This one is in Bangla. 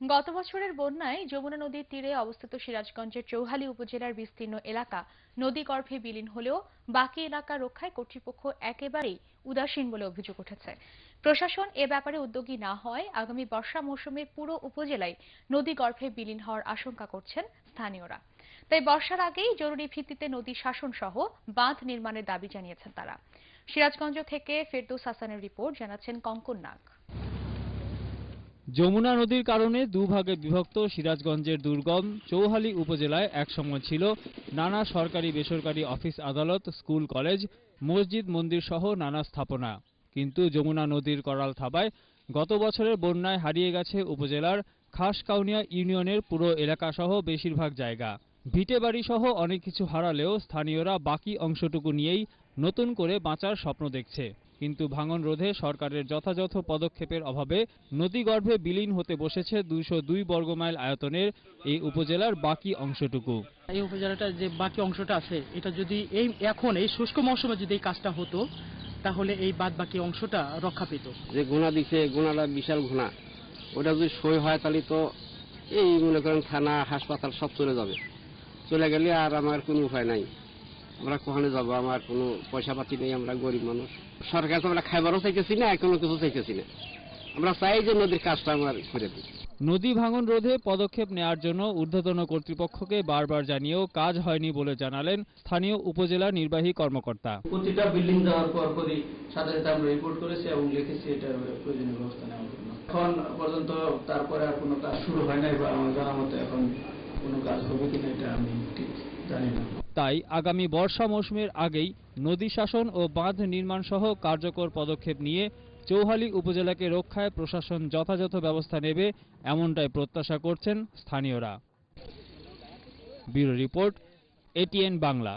গত বছরের বন্যায় যমুনা নদীর তীরে অবস্থিত সিরাজগঞ্জের চৌহালি উপজেলার বিস্তীর্ণ এলাকা নদীগর্ভে বিলীন হলেও বাকি এলাকা রক্ষায় কর্তৃপক্ষ একেবারেই উদাসীন বলে অভিযোগ উঠেছে। প্রশাসন এ ব্যাপারে উদ্যোগী না হওয়ায় আগামী বর্ষা মৌসুমে পুরো উপজেলায় নদীগর্ভে বিলীন হওয়ার আশঙ্কা করছেন স্থানীয়রা। তাই বর্ষার আগেই জরুরি ভিত্তিতে নদী শাসন সহ বাঁধ নির্মাণের দাবি জানিয়েছেন তারা। সিরাজগঞ্জ থেকে ফেরদৌস হাসানের রিপোর্ট, জানাচ্ছেন কঙ্কন নাগ। যমুনা নদীর কারণে দুভাগে বিভক্ত সিরাজগঞ্জের দুর্গম চৌহালি উপজেলায় একসময় ছিল নানা সরকারি বেসরকারি অফিস আদালত, স্কুল কলেজ, মসজিদ মন্দির সহ নানা স্থাপনা। কিন্তু যমুনা নদীর করাল থাবায় গত বছরের বন্যায় হারিয়ে গেছে উপজেলার খাসকাউনিয়া ইউনিয়নের পুরো এলাকা সহ বেশিরভাগ জায়গা। ভিটে বাড়ি সহ অনেক কিছু হারালেও স্থানীয়রা বাকি অংশটুকু নিয়েই নতুন করে বাঁচার স্বপ্ন দেখছে। কিন্তু ভাঙন রোধে সরকারের যথাযথ পদক্ষেপের অভাবে নদীগর্ভে বিলীন হতে বসেছে 202 বর্গমাইল আয়তনের এই উপজেলার বাকি অংশটুকু। এই উপজেলাটার যে বাকি অংশটা আছে, এটা যদি এখন এই শুষ্ক মৌসুমে যদি এই কাজটা হতো তাহলে এই বাদ বাকি অংশটা রক্ষা পেত। যে গুণা দিছে, গুণাটা বিশাল গুণা, ওটা যদি সই হয় তাহলে তো এই মনে করেন থানা হাসপাতাল সব চলে যাবে। চলে গেলে আর আমার কোনো উপায় নাই, আমরা কোখানে যাবো, আমার কোনো পয়সা পাতি নেই, আমরা গরিব মানুষ। সরকার তো আমরা খাইবারও চাইতেছি না, কোনো কিছু চাইতেছি না, আমরা চাই যে নদীর কাজটা আমার করে দিই। নদী ভাঙন রোধে পদক্ষেপ নেওয়ার জন্য ঊর্ধ্বতন কর্তৃপক্ষকে বারবার জানিয়েও কাজ হয়নি বলে জানালেন স্থানীয় উপজেলা নির্বাহী কর্মকর্তা। প্রতিটা বিল্ডিং দেওয়ার পরই সাথে সাথে আমরা রিপোর্ট করেছি এবং লিখেছি এটার প্রয়োজনীয় ব্যবস্থা নেওয়ার জন্য। এখন পর্যন্ত তারপরে আর কোনো কাজ শুরু হয় নাই বা আমার জানা মতো এখন কোনো কাজ হবে কিনা এটা আমি ঠিক জানি না। তাই আগামী বর্ষা মৌসুমের আগেই নদী শাসন ও বাঁধ নির্মাণ সহ কার্যকর পদক্ষেপ নিয়ে চৌহালি উপজেলাকে রক্ষায় প্রশাসন যথাযথ ব্যবস্থা নেবে, এমনটাই প্রত্যাশা করছেন স্থানীয়রা। Bureau report, ATN Bangla.